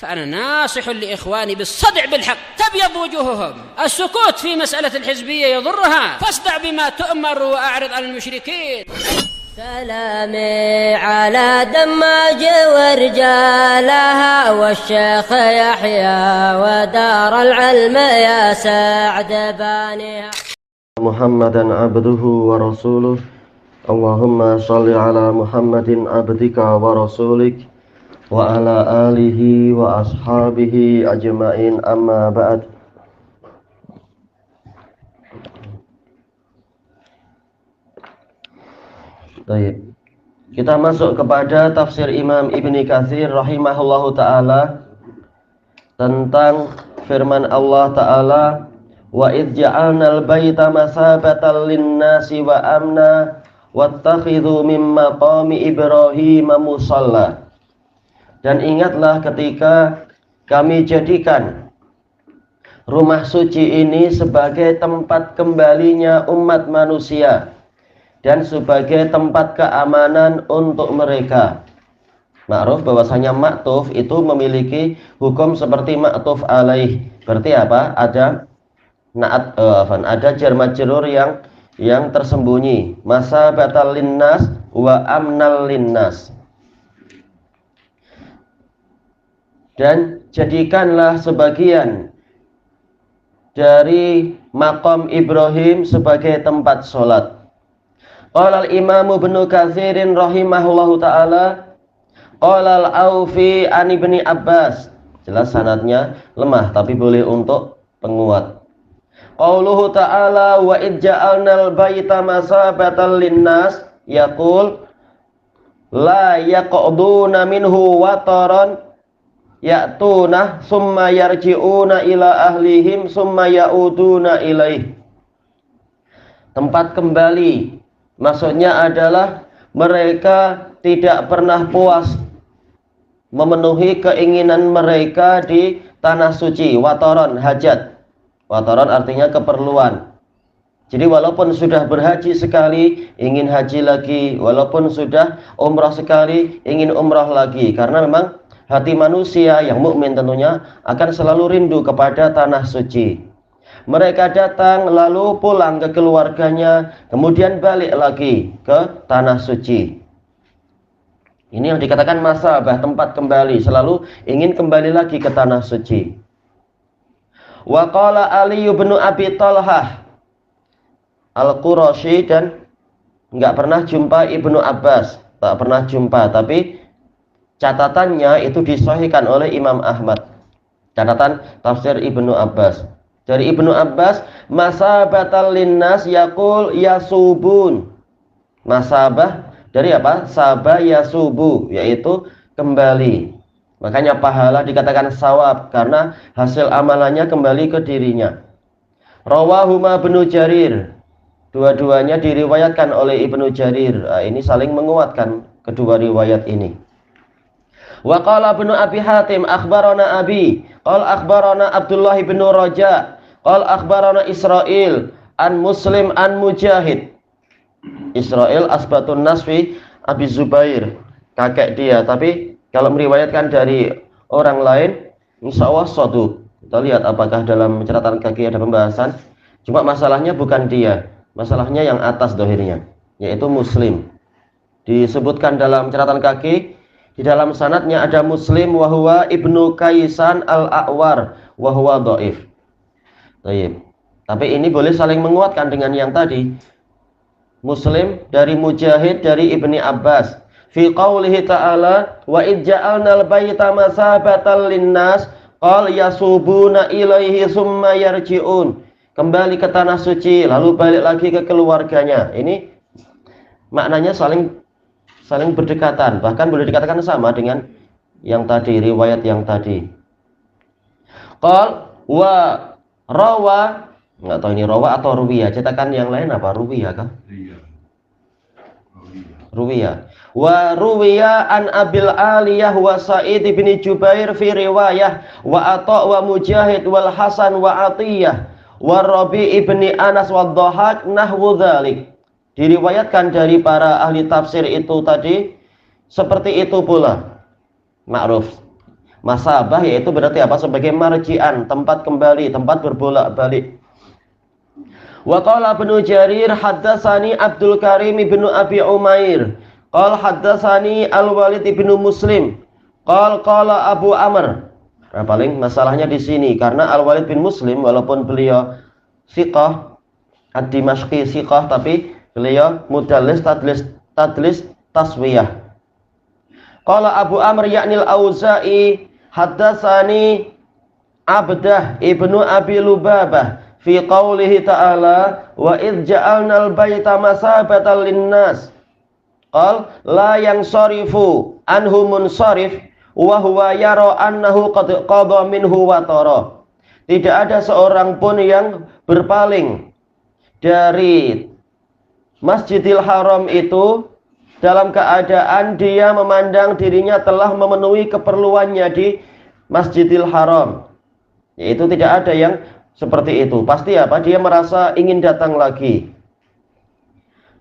فأنا ناصح لإخواني بالصدع بالحق تبيض وجوههم. السكوت في مسألة الحزبية يضرها، فاصدع بما تؤمر وأعرض عن المشركين. سلامي على دماج ورجالها والشيخ يحيى ودار العلم يا سعد بانيها. محمدا عبده ورسوله. اللهم صل على محمد عبدك ورسولك وعلى آله وأصحابه أجمعين, amma ba'd. Baik, kita masuk kepada tafsir Imam Ibni Katsir rahimahullahu ta'ala tentang firman Allah ta'ala, wa idh ja'alnal baita masabatan linnasi wa amna wattakhidhu min maqami Ibrahim musalla. Dan ingatlah ketika kami jadikan rumah suci ini sebagai tempat kembalinya umat manusia dan sebagai tempat keamanan untuk mereka. Ma'ruf bahwasanya ma'tuf itu memiliki hukum seperti ma'tuf alaih. Berarti apa? Ada na'at, ada jar majrur yang tersembunyi. Masabatal linnas wa amnal linnas. Dan jadikanlah sebagian dari maqam Ibrahim sebagai tempat sholat. Qala al-Imam Ibnu Katsir rahimahullahu ta'ala, qala al-Aufi an Ibni Abbas. Jelas sanadnya lemah tapi boleh untuk penguat. Qauluhu ta'ala wa id ja'alnal baita masabatan linnas yaqul la yaquduna minhu wataran ya'tuna summa yarji'una ila ahlihim summa ya'uduna ilaih. Tempat kembali maksudnya adalah mereka tidak pernah puas memenuhi keinginan mereka di tanah suci. Wataron, hajat. Wataron artinya keperluan. Jadi walaupun sudah berhaji sekali ingin haji lagi, walaupun sudah umrah sekali ingin umrah lagi, karena memang hati manusia yang mukmin tentunya akan selalu rindu kepada tanah suci. Mereka datang lalu pulang ke keluarganya, kemudian balik lagi ke tanah suci. Ini yang dikatakan masabah, tempat kembali, selalu ingin kembali lagi ke tanah suci. Wa qala Ali bin Abi Thalhah Al-Qurashi, dan enggak pernah jumpa Ibnu Abbas, tak pernah jumpa, tapi catatannya itu disahihkan oleh Imam Ahmad. Catatan tafsir Ibnu Abbas. Dari Ibnu Abbas, masabatal linnas yaqul yasubun. Masabah dari apa? Sabah yasubu, yaitu kembali. Makanya pahala dikatakan sawab karena hasil amalannya kembali ke dirinya. Rawahuma Ibnu Jarir. Dua-duanya diriwayatkan oleh Ibnu Jarir. Nah, ini saling menguatkan kedua riwayat ini. Wa qala Ibnu Abi Hatim akhbarana Abi, qala akhbarana Abdullah bin Raja, qala akhbarana Israil an Muslim an Mujahid. Israil asbatun nasfi Abi Zubair, kakek dia, tapi kalau meriwayatkan dari orang lain insyaallah shaduk. Kita lihat apakah dalam catatan kaki ada pembahasan. Cuma masalahnya bukan dia, masalahnya yang atas dohirnya, yaitu Muslim. Disebutkan dalam catatan kaki, di dalam sanadnya ada Muslim wahwa Ibnu Kaisan al-A'war wahwa dhaif. Baik. Tapi ini boleh saling menguatkan dengan yang tadi. Muslim dari Mujahid dari Ibni Abbas. Fi qaulihi ta'ala wa id ja'alnal baita masabatan linnas qal yasubuna ilaihi summa yarji'un. Kembali ke tanah suci lalu balik lagi ke keluarganya. Ini maknanya saling berdekatan, bahkan boleh dikatakan sama dengan yang tadi, riwayat yang tadi. Qal wa rawa, enggak tahu ini rawa atau ruwiya, cetakan yang lain apa? Ruwiya kah? Ruwiya. Wa ruwiya an Abil Aliyah wa Sa'id bin Jubair fi riwayah wa Atha wa Mujahid wal Hasan wa Atiyah wa Rabi ibni Anas wa Dhahak nahwu dzalik. Diriwayatkan dari para ahli tafsir itu tadi seperti itu pula. Ma'ruf. Masabah yaitu berarti apa? Sebagai marji'an, tempat kembali, tempat berbolak-balik. Wa qala Ibnu Jarir haddatsani Abdul Karim ibnu Abi Umair qala haddatsani Al-Walid ibnu Muslim qala Abu Amr. Nah, paling masalahnya di sini karena Al-Walid bin Muslim walaupun beliau siqah ad-Dimashqi siqah, tapi beliau mudallis tadlis taswiyah. Qala Abu Amr yaknil Auza'i haddatsani Abdah ibnu Abi Lubabah fi qaulihi ta'ala wa idh ja'alnal baita masabatan linnas qal la yansarifu anhu munsarif wa huwa yara annahu qad qadha minhu wa tara. Tidak ada seorang pun yang berpaling dari Masjidil Haram itu dalam keadaan dia memandang dirinya telah memenuhi keperluannya di Masjidil Haram. Yaitu tidak ada yang seperti itu. Pasti apa? Dia merasa ingin datang lagi.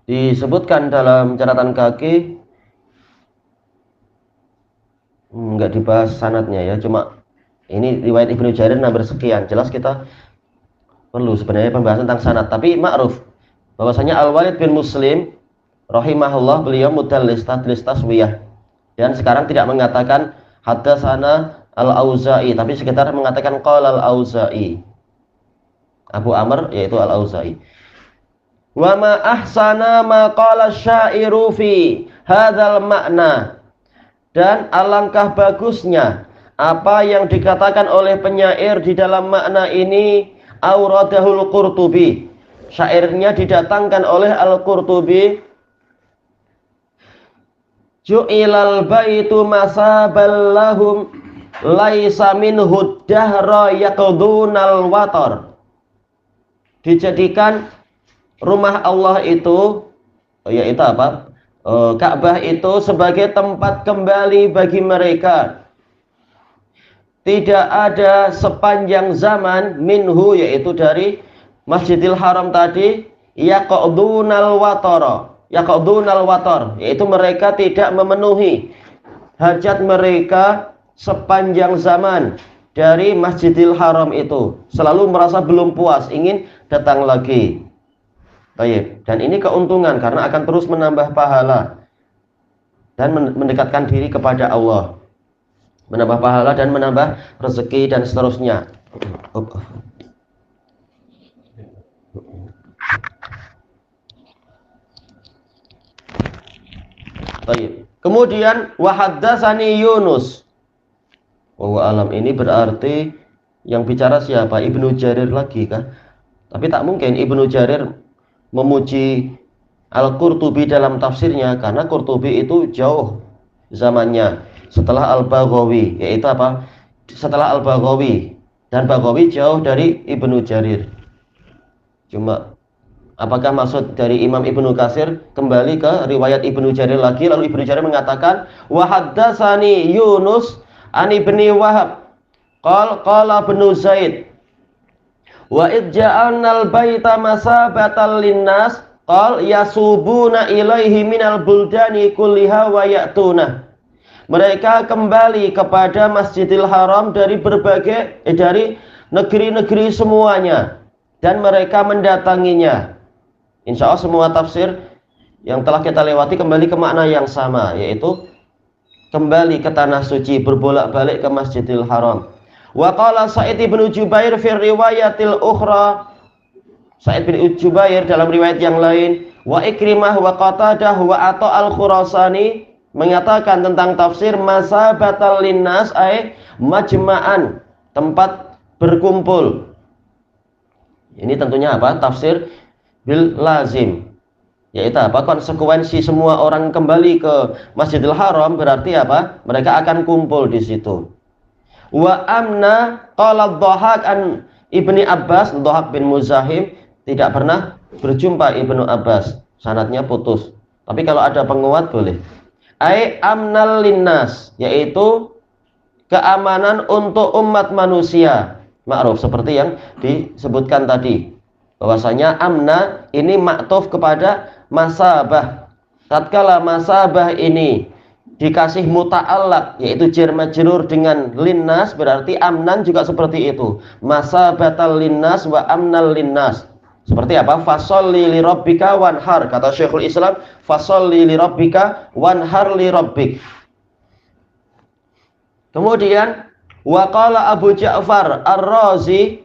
Disebutkan dalam catatan kaki, enggak dibahas sanadnya ya, cuma ini riwayat Ibnu Jarir nomor sekian. Jelas kita perlu sebenarnya pembahasan tentang sanad, tapi ma'ruf bahwasanya Al-Walid bin Muslim rahimahullah beliau mudallis tadlis taswiyah, dan sekarang tidak mengatakan haddatsana Al-Auza'i, tapi sekitar mengatakan qala Al-Auza'i. Abu Amr yaitu Al-Auza'i. Wa ma ahsana ma qala syairu fi hadzal makna. Dan alangkah bagusnya apa yang dikatakan oleh penyair di dalam makna ini, auradahul Qurtubi. Syairnya didatangkan oleh Al-Qurtubi. Ju'ilal baitu masabal lahum laisa minhu dahra yaqdunal watar. Dijadikan rumah Allah itu, yaitu apa? Ka'bah itu sebagai tempat kembali bagi mereka. Tidak ada sepanjang zaman minhu, yaitu dari Masjidil Haram tadi, yaqdunal watara. Yaqdunal watar, yaitu mereka tidak memenuhi hajat mereka sepanjang zaman dari Masjidil Haram itu. Selalu merasa belum puas, ingin datang lagi. Baik, dan ini keuntungan karena akan terus menambah pahala dan mendekatkan diri kepada Allah. Menambah pahala dan menambah rezeki dan seterusnya. Baik. Kemudian wa haddatsani Yunus. Wa alam ini berarti yang bicara siapa? Ibnu Jarir lagi kan? Tapi tak mungkin Ibnu Jarir memuji Al-Qurtubi dalam tafsirnya, karena Qurtubi itu jauh zamannya setelah Al-Baghawi, yaitu apa? Setelah Al-Baghawi, dan Baghawi jauh dari Ibnu Jarir. Cuma apakah maksud dari Imam Ibnu Katsir kembali ke riwayat Ibnu Jarir lagi, lalu Ibnu Jarir mengatakan wa haddatsani Yunus an Ibni Wahab qala Ibnu Zaid wa idja'alnal baita masabatan linnas qal yasubuna ilaihi minal buldani kulliha wa ya'tuna. Mereka kembali kepada Masjidil Haram dari berbagai dari negeri-negeri semuanya, dan mereka mendatanginya. Insya Allah semua tafsir yang telah kita lewati kembali ke makna yang sama, yaitu kembali ke tanah suci, berbolak-balik ke Masjidil Haram. Wa qala Sa'id bin Jubair fi riwayatil ukhra. Sa'id bin Jubair dalam riwayat yang lain, wa Ikrimah wa Qatadah wa Atha al-Khurasani mengatakan tentang tafsir masabatal linnas ay majma'an, tempat berkumpul. Ini tentunya apa? Tafsir bil lazim, yaitu apa? Konsekuensi semua orang kembali ke Masjidil Haram berarti apa? Mereka akan kumpul di situ. Wa amna qala Dhahak an Ibni Abbas, Dhahak bin Muzahim tidak pernah berjumpa Ibnu Abbas, sanadnya putus. Tapi kalau ada penguat boleh. Ai amnal linnas, yaitu keamanan untuk umat manusia. Ma'ruf seperti yang disebutkan tadi, bahwasanya amna ini maktuf kepada masabah. Tatkala masabah ini dikasih muta'allaq yaitu jar majrur dengan linnas, berarti amnan juga seperti itu. Masabatal linnas wa amnal linnas. Seperti apa? Fasholli li rabbika wanhar. Kata Syekhul Islam, fasholli li rabbika wanhar li rabbik. Kemudian waqala Abu Ja'far Ar-Razi,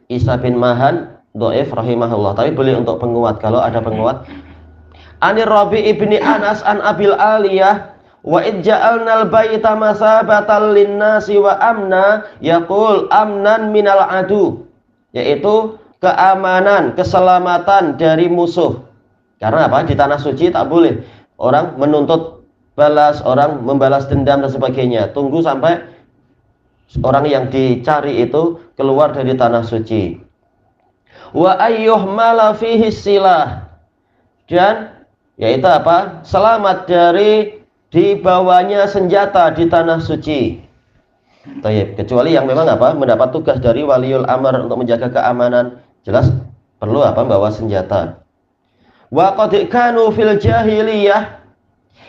Isa bin Mahan dhaif rahimahullah, tapi boleh untuk penguat kalau ada penguat. Anir Rabi ibni Anas an Abil Aliyah wa idja'alnal baita masabatal linnasi wa amna, yaqul amnan minal adu, yaitu keamanan, keselamatan dari musuh. Karena apa? Di tanah suci tak boleh orang menuntut balas, orang membalas dendam dan sebagainya. Tunggu sampai orang yang dicari itu keluar dari tanah suci. Wa ayyuhmala fihi silah, dan yaitu apa? Selamat dari dibawanya senjata di tanah suci. Kecuali yang memang apa? Mendapat tugas dari waliul amr untuk menjaga keamanan, jelas perlu apa? Bawa senjata. Wa qad kanu fil jahiliyah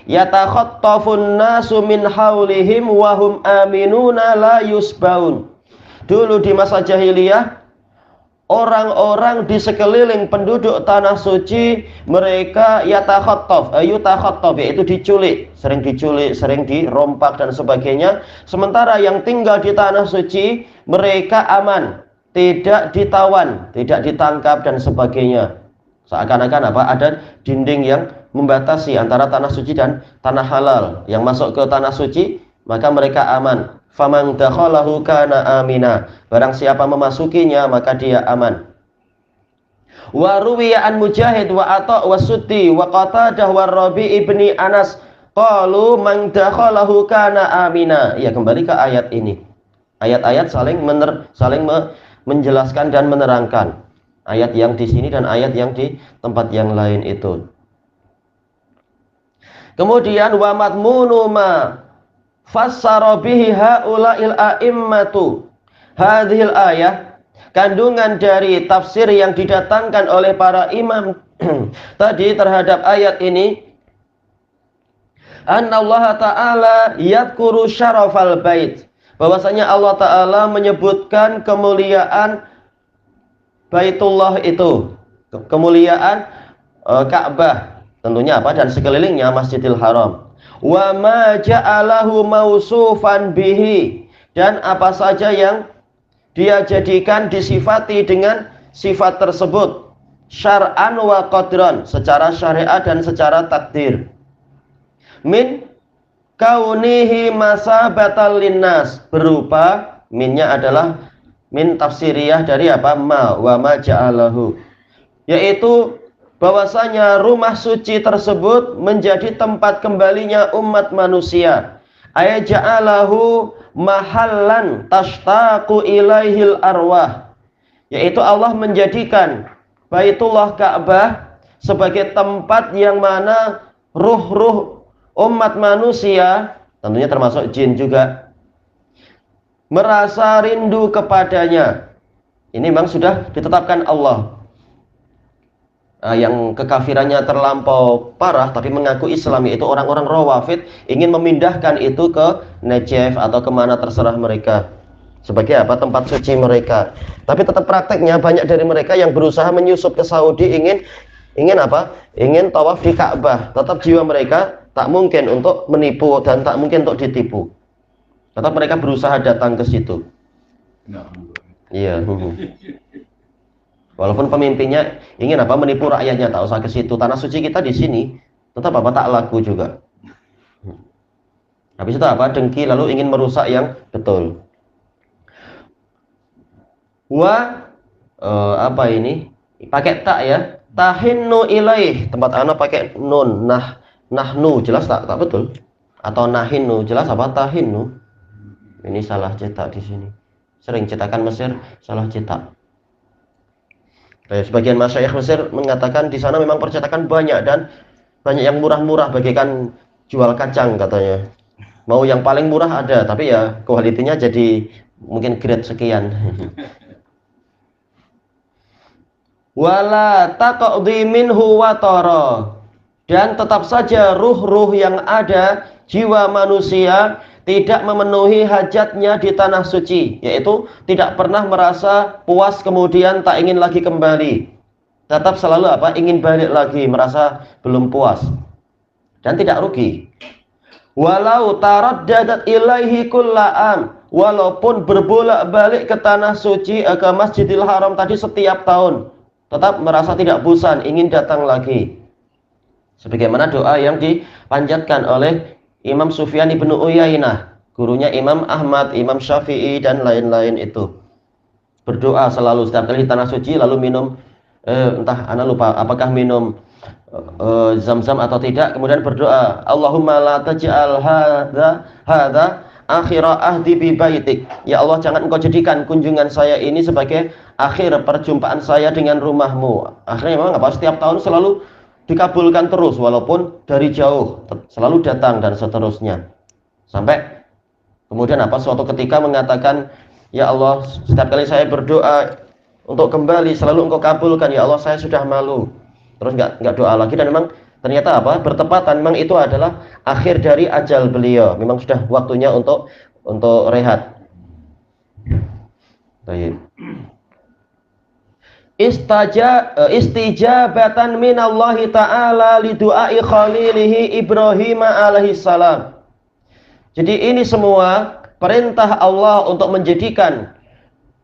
yatakhattafun nasu min haulihim wa hum aminuna la yusbaun. Dulu di masa jahiliyah, orang-orang di sekeliling penduduk tanah suci mereka yatakhattaf, yaitu diculik, sering dirompak dan sebagainya. Sementara yang tinggal di tanah suci mereka aman, tidak ditawan, tidak ditangkap dan sebagainya. Seakan-akan apa? Ada dinding yang membatasi antara tanah suci dan tanah halal. Yang masuk ke tanah suci maka mereka aman. Faman dakhalahu kana amina. Barang siapa memasukinya maka dia aman. Wa ruwiya an Mujahid wa Atha wa Suddi wa Qatadah wa Rabi ibni Anas qalu man dakhalahu kana amina. Ya, kembali ke ayat ini. Ayat-ayat saling menjelaskan dan menerangkan. Ayat yang di sini dan ayat yang di tempat yang lain itu. Kemudian wa madmunu ma fassara bihi haula'il a'immatu hadhil ayah, kandungan dari tafsir yang didatangkan oleh para imam tadi terhadap ayat ini, annallaha ta'ala yadhkuru syarafal bait, bahwasanya Allah Ta'ala menyebutkan kemuliaan Baitullah itu, kemuliaan Ka'bah tentunya apa, dan sekelilingnya Masjidil Haram. Wa ma ja'alahu mausufan bihi, dan apa saja yang dia jadikan disifati dengan sifat tersebut, syar'an wa qadran, secara syariat dan secara takdir. Min kaunihi masabatal linnas, berupa minnya adalah min tafsiriyah dari apa? Ma wa ma ja'alahu, yaitu bahwasanya rumah suci tersebut menjadi tempat kembalinya umat manusia. Ay ja'alahu mahallan tashtaqu ilaihil arwah, yaitu Allah menjadikan Baitullah Ka'bah sebagai tempat yang mana ruh-ruh umat manusia, tentunya termasuk jin juga, merasa rindu kepadanya. Ini memang sudah ditetapkan Allah. Yang kekafirannya terlampau parah tapi mengaku Islam, yaitu orang-orang Rawafid, ingin memindahkan itu ke Najaf atau kemana terserah mereka sebagai apa? Tempat suci mereka. Tapi tetap prakteknya banyak dari mereka yang berusaha menyusup ke Saudi, ingin apa? Ingin tawaf di Ka'bah. Tetap jiwa mereka tak mungkin untuk menipu dan tak mungkin untuk ditipu. Tetap mereka berusaha datang ke situ. Iya. Walaupun pemimpinnya ingin apa? Menipu rakyatnya, tak usah ke situ. Tanah suci kita di sini, tetap apa? Tak laku juga. Habis itu apa? Dengki, lalu ingin merusak yang betul. Apa ini? Pakai tak ya? Tahinnu ilaih. Tempat ana pakai nun. Nahnu jelas tak betul. Atau nahinnu jelas apa? Tahinnu. Ini salah cetak di sini. Sering cetakan Mesir salah cetak. Sebagian masyayikh Mesir mengatakan di sana memang percetakan banyak dan banyak yang murah-murah, bagaikan jual kacang katanya. Mau yang paling murah ada, tapi ya kualitinya jadi mungkin grade sekian. Wala taqdi minhu wa tara, dan tetap saja ruh-ruh yang ada jiwa manusia tidak memenuhi hajatnya di tanah suci, yaitu tidak pernah merasa puas kemudian tak ingin lagi kembali. Tetap selalu apa? Ingin balik lagi, merasa belum puas. Dan tidak rugi. Walau taraddadat ilaihi kulla'am, walaupun berbolak-balik ke tanah suci, ke Masjidil Haram tadi setiap tahun, tetap merasa tidak bosan, ingin datang lagi. Sebagaimana doa yang dipanjatkan oleh Imam Sufyan ibnu Uyainah, gurunya Imam Ahmad, Imam Syafi'i, dan lain-lain itu. Berdoa selalu setiap kali di tanah suci, lalu minum, entah ana lupa apakah minum zam-zam atau tidak, kemudian berdoa, Allahumma la taj'al hadza akhira ahdi bi baitik. Ya Allah, jangan engkau jadikan kunjungan saya ini sebagai akhir perjumpaan saya dengan rumahmu. Akhirnya memang apa? Setiap tahun selalu dikabulkan terus, walaupun dari jauh selalu datang dan seterusnya. Sampai kemudian apa? Suatu ketika mengatakan, ya Allah, setiap kali saya berdoa untuk kembali selalu engkau kabulkan, ya Allah, saya sudah malu. Terus enggak doa lagi, dan memang ternyata apa? Bertepatan, memang itu adalah akhir dari ajal beliau. Memang sudah waktunya untuk rehat. Baik. Istijabatan minallahi ta'ala li du'ai khalilihi Ibrahim alaihi salam. Jadi ini semua perintah Allah untuk menjadikan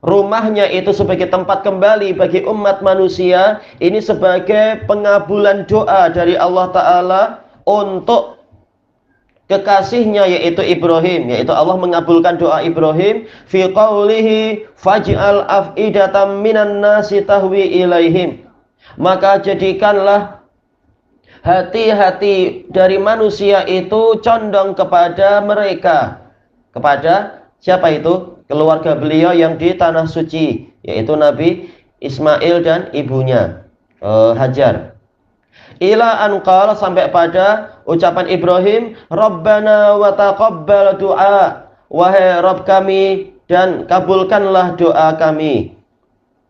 rumahnya itu sebagai tempat kembali bagi umat manusia. Ini sebagai pengabulan doa dari Allah Ta'ala untuk kekasihnya, yaitu Ibrahim, yaitu Allah mengabulkan doa Ibrahim fi qaulihi faj'al af'idatam minan nasi tahwi ilaihim, maka jadikanlah hati-hati dari manusia itu condong kepada mereka. Kepada siapa itu? Keluarga beliau yang di tanah suci, yaitu Nabi Ismail dan ibunya Hajar. Ila anqal, sampai pada ucapan Ibrahim, Rabbana wa taqabbal du'a, wahai Rabb kami, dan kabulkanlah doa kami.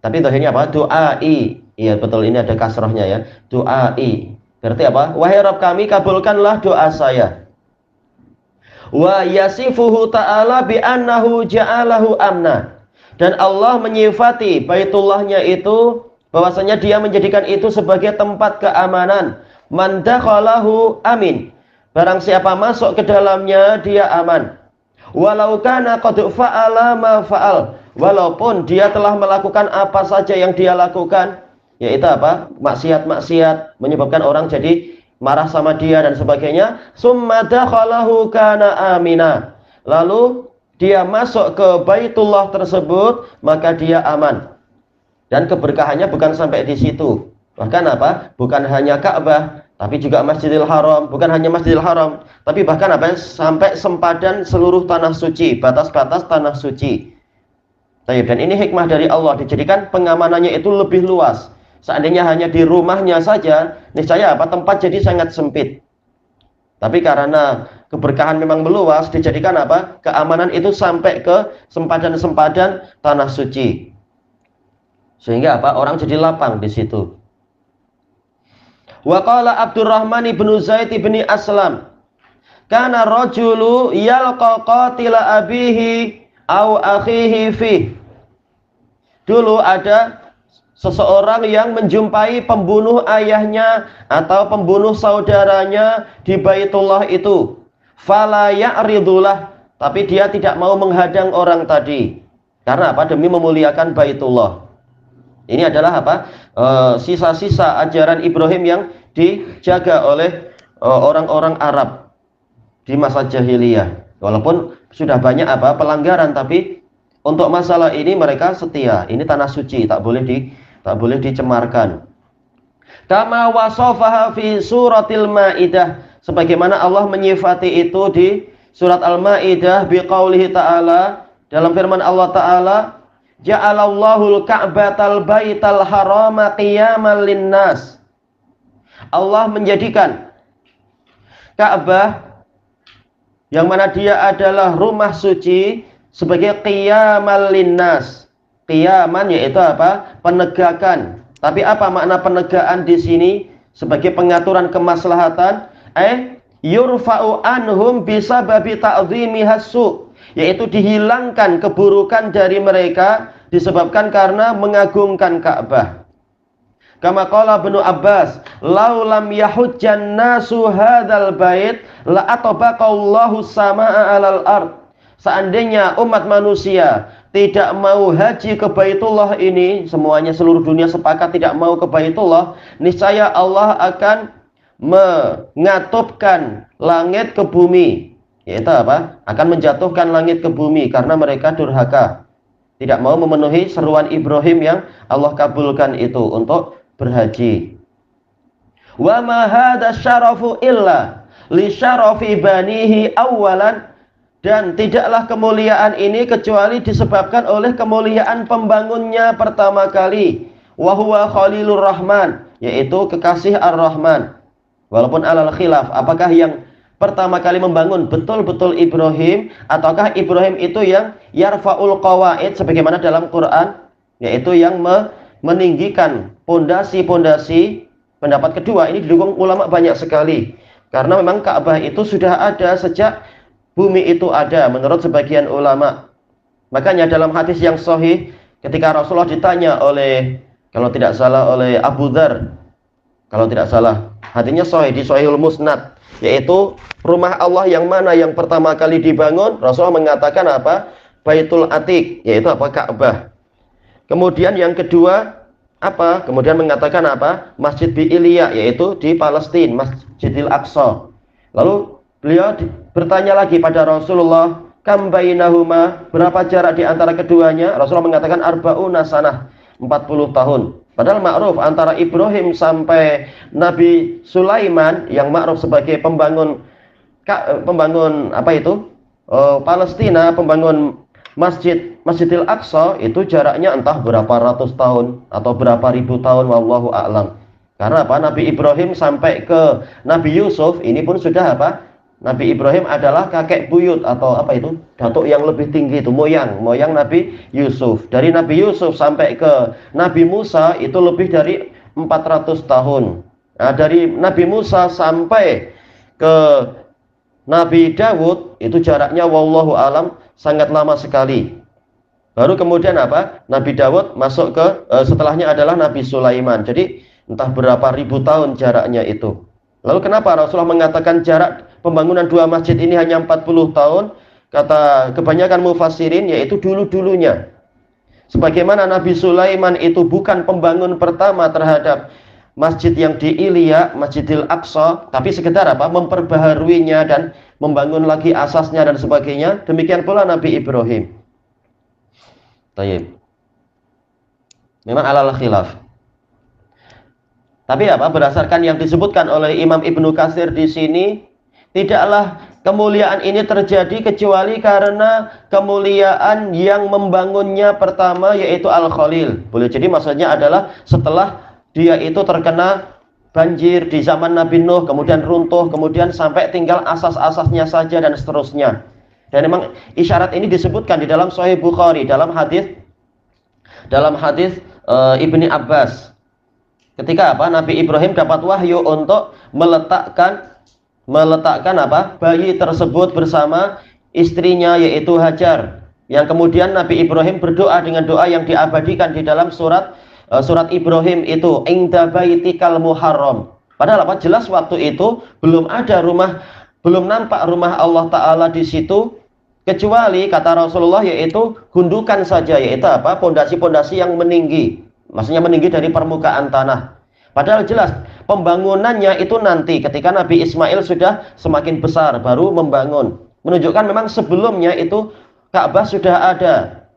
Tapi doanya apa? Doai. Iya betul, ini ada kasrohnya ya. Doai. Berarti apa? Wahai Rabb kami, kabulkanlah doa saya. Wa yasifuhu ta'ala bi annahu ja'alahu amna. Dan Allah menyifati Baitullahnya itu bahwasanya dia menjadikan itu sebagai tempat keamanan. Man dakhalahu amin. Barang siapa masuk ke dalamnya dia aman. Walau kana qad fa'ala ma fa'al. Walaupun dia telah melakukan apa saja yang dia lakukan, yaitu apa? Maksiat-maksiat, menyebabkan orang jadi marah sama dia dan sebagainya. Summa dakhalahu kana amina. Lalu dia masuk ke Baitullah tersebut, maka dia aman. Dan keberkahannya bukan sampai di situ. Bahkan apa? Bukan hanya Ka'bah, tapi juga Masjidil Haram. Bukan hanya Masjidil Haram, tapi bahkan apa? Sampai sempadan seluruh tanah suci, batas-batas tanah suci. Dan ini hikmah dari Allah, dijadikan pengamanannya itu lebih luas. Seandainya hanya di rumahnya saja, niscaya apa? Tempat jadi sangat sempit. Tapi karena keberkahan memang meluas, dijadikan apa? Keamanan itu sampai ke sempadan-sempadan tanah suci. Sehingga apa? Orang jadi lapang di situ. Wa qala Abdurrahman ibn Zaid ibn Aslam, kana rajulu yalqa qatila abihi au akhihi fi. Dulu ada seseorang yang menjumpai pembunuh ayahnya atau pembunuh saudaranya di Baitullah itu. Fala ya'ridullah, tapi dia tidak mau menghadang orang tadi. Karena apa? Demi memuliakan Baitullah. Ini adalah apa? Sisa-sisa ajaran Ibrahim yang dijaga oleh orang-orang Arab di masa jahiliyah. Walaupun sudah banyak apa? Pelanggaran, tapi untuk masalah ini mereka setia. Ini tanah suci, tak boleh dicemarkan. Kama wasafaha fi suratil Maidah, sebagaimana Allah menyifati itu di surat Al-Maidah biqaulihi ta'ala, dalam firman Allah Ta'ala, ja'alallahul ka'batal baital harama qiyaman linnas. Allah menjadikan Ka'bah, yang mana dia adalah rumah suci, sebagai qiyaman linnas. Qiyaman yaitu apa? Penegakan. Tapi apa makna penegakan di sini? Sebagai pengaturan kemaslahatan, yurfa'u anhum bisababi ta'dhimi hasu, yaitu dihilangkan keburukan dari mereka disebabkan karena mengagungkan Ka'bah. Kama qala Ibnu Abbas, "Lau lam yahujjan nasu hadzal bait la atabaqallahu samaa 'alal ard." Seandainya umat manusia tidak mau haji ke Baitullah ini, semuanya seluruh dunia sepakat tidak mau ke Baitullah, niscaya Allah akan mengatupkan langit ke bumi. Yaitu apa? Akan menjatuhkan langit ke bumi karena mereka durhaka. Tidak mau memenuhi seruan Ibrahim yang Allah kabulkan itu untuk berhaji. Wa ma hadza syarafu illa li syarafi banihi awalan, dan tidaklah kemuliaan ini kecuali disebabkan oleh kemuliaan pembangunnya pertama kali, wa huwa Khalilur Rahman, yaitu kekasih Ar-Rahman. Walaupun alal khilaf, apakah yang pertama kali membangun betul-betul Ibrahim, ataukah Ibrahim itu yang yarfa'ul qawaid sebagaimana dalam Quran, yaitu yang meninggikan pondasi-pondasi. Pendapat kedua ini didukung ulama banyak sekali, karena memang Ka'bah itu sudah ada sejak bumi itu ada menurut sebagian ulama. Makanya dalam hadis yang sahih, ketika Rasulullah ditanya oleh, kalau tidak salah oleh Abu Dzar, kalau tidak salah, hadisnya sahih di Sahihul Musnad, yaitu rumah Allah yang mana yang pertama kali dibangun, Rasulullah mengatakan apa? Baitul Atiq, yaitu apa? Ka'bah. Kemudian yang kedua apa? Kemudian mengatakan apa? Masjid Bi'iliyah, yaitu di Palestina, Masjidil Aqsa. Lalu beliau bertanya lagi pada Rasulullah, kam bainahuma, berapa jarak di antara keduanya? Rasulullah mengatakan arba'una sanah, 40 tahun. Padahal ma'ruf antara Ibrahim sampai Nabi Sulaiman yang ma'ruf sebagai pembangun apa itu? Palestina, pembangun Masjidil Aqsa, itu jaraknya entah berapa ratus tahun atau berapa ribu tahun, wallahu a'lam. Karena apa? Nabi Ibrahim sampai ke Nabi Yusuf ini pun sudah apa? Nabi Ibrahim adalah kakek buyut atau apa itu? Datuk yang lebih tinggi itu, moyang Nabi Yusuf. Dari Nabi Yusuf sampai ke Nabi Musa itu lebih dari 400 tahun. Nah, dari Nabi Musa sampai ke Nabi Dawud itu jaraknya wallahu alam sangat lama sekali. Baru kemudian apa? Nabi Dawud masuk ke setelahnya adalah Nabi Sulaiman. Jadi entah berapa ribu tahun jaraknya itu. Lalu kenapa Rasulullah mengatakan jarak pembangunan dua masjid ini hanya 40 tahun? Kata kebanyakan mufassirin, yaitu dulu-dulunya. Sebagaimana Nabi Sulaiman itu bukan pembangun pertama terhadap masjid yang di Ilya, Masjidil Aqsa, tapi sekedar apa? Memperbaharuinya dan membangun lagi asasnya dan sebagainya. Demikian pula Nabi Ibrahim. Tayyib. Memang alal khilaf. Tapi apa? Berdasarkan yang disebutkan oleh Imam Ibnu Katsir di sini, tidaklah kemuliaan ini terjadi kecuali karena kemuliaan yang membangunnya pertama, yaitu Al-Khalil. Boleh jadi maksudnya adalah setelah dia itu terkena banjir di zaman Nabi Nuh, kemudian runtuh, kemudian sampai tinggal asas-asasnya saja dan seterusnya. Dan memang isyarat ini disebutkan di dalam Sahih Bukhari dalam hadis Ibni Abbas. Ketika apa? Nabi Ibrahim dapat wahyu untuk meletakkan apa? Bayi tersebut bersama istrinya, yaitu Hajar. Yang kemudian Nabi Ibrahim berdoa dengan doa yang diabadikan di dalam surat Ibrahim itu, Inda baitikal muharram. Padahal apa? Jelas waktu itu belum nampak rumah Allah Ta'ala di situ, kecuali kata Rasulullah yaitu gundukan saja, yaitu apa? Pondasi-pondasi yang meninggi. Maksudnya meninggi dari permukaan tanah. Padahal jelas pembangunannya itu nanti ketika Nabi Ismail sudah semakin besar baru membangun. Menunjukkan memang sebelumnya itu Ka'bah sudah ada.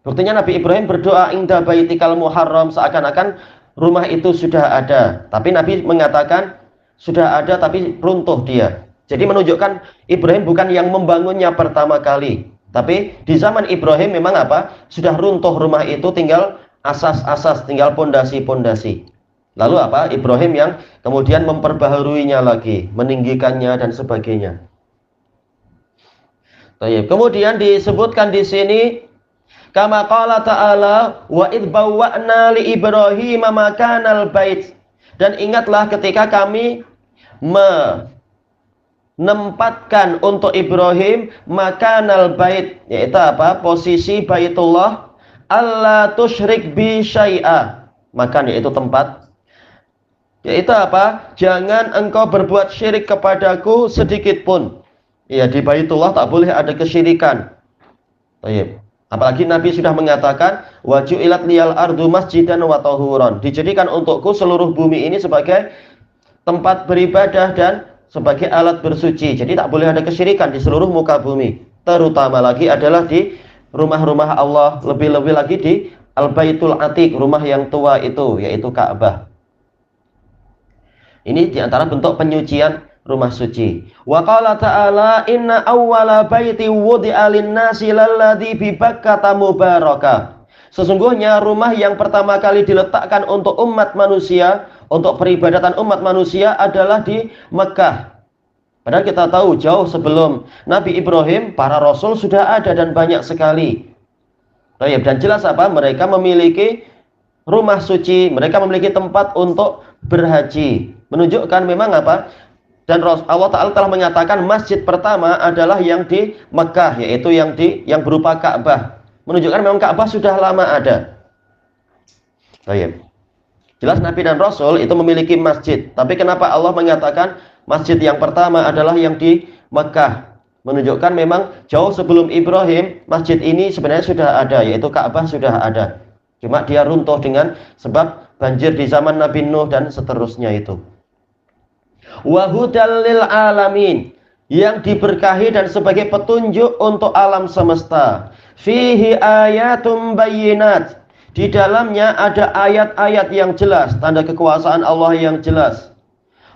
Buktinya Nabi Ibrahim berdoa inda baitikal muharram, seakan-akan rumah itu sudah ada. Tapi Nabi mengatakan sudah ada tapi runtuh dia. Jadi menunjukkan Ibrahim bukan yang membangunnya pertama kali. Tapi di zaman Ibrahim memang apa? Sudah runtuh rumah itu, tinggal asas-asas, tinggal pondasi-pondasi. Lalu apa? Ibrahim yang kemudian memperbaharuinya lagi, meninggikannya dan sebagainya. Kemudian disebutkan di sini, kama qala ta'ala wa id bawwa'na li Ibrahim makanal bait. Dan ingatlah ketika kami nempatkan untuk Ibrahim makanal bait, yaitu apa? Posisi Baitullah, alla tusyrik bi syai'a. Makan yaitu tempat. Yaitu apa? Jangan engkau berbuat syirik kepadaku sedikit pun. Ya, di Baitullah tak boleh ada kesyirikan. Baik. Apalagi Nabi sudah mengatakan wa ju'ilat liyal ardu masjidan wa tahuran. Dijadikan untukku seluruh bumi ini sebagai tempat beribadah dan sebagai alat bersuci. Jadi tak boleh ada kesyirikan di seluruh muka bumi. Terutama lagi adalah di rumah-rumah Allah, lebih-lebih lagi di Al-Baitul Atiq, rumah yang tua itu, yaitu Ka'bah. Ini diantara bentuk penyucian rumah suci. Wa qala ta'ala inna awwala baiti wudi'a lin-nasi lalladzi bi Bakkata mubaraka. Sesungguhnya rumah yang pertama kali diletakkan untuk umat manusia, untuk peribadatan umat manusia adalah di Mekah. Padahal kita tahu jauh sebelum Nabi Ibrahim, para rasul sudah ada dan banyak sekali. Dan jelas apa? Mereka memiliki rumah suci, mereka memiliki tempat untuk berhaji. Menunjukkan memang apa? Dan Allah Ta'ala telah menyatakan masjid pertama adalah yang di Mekah, yaitu yang berupa Ka'bah. Menunjukkan memang Ka'bah sudah lama ada. Jelas Nabi dan Rasul itu memiliki masjid. Tapi kenapa Allah menyatakan masjid yang pertama adalah yang di Mekah? Menunjukkan memang jauh sebelum Ibrahim, masjid ini sebenarnya sudah ada, yaitu Ka'bah sudah ada. Cuma dia runtuh dengan sebab banjir di zaman Nabi Nuh dan seterusnya itu. Wa hudal lil alamin, yang diberkahi dan sebagai petunjuk untuk alam semesta. Fihi ayatum bayyinat, di dalamnya ada ayat-ayat yang jelas, tanda kekuasaan Allah yang jelas.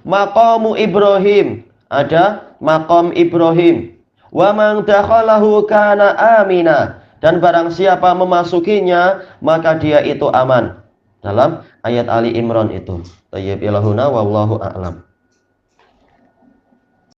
Maqamu Ibrahim, ada maqam Ibrahim. Wa man dakhalahu kana amina, dan barang siapa memasukinya maka dia itu aman. Dalam ayat Ali Imran itu. Tayyib ilahuna wallahu a'lam.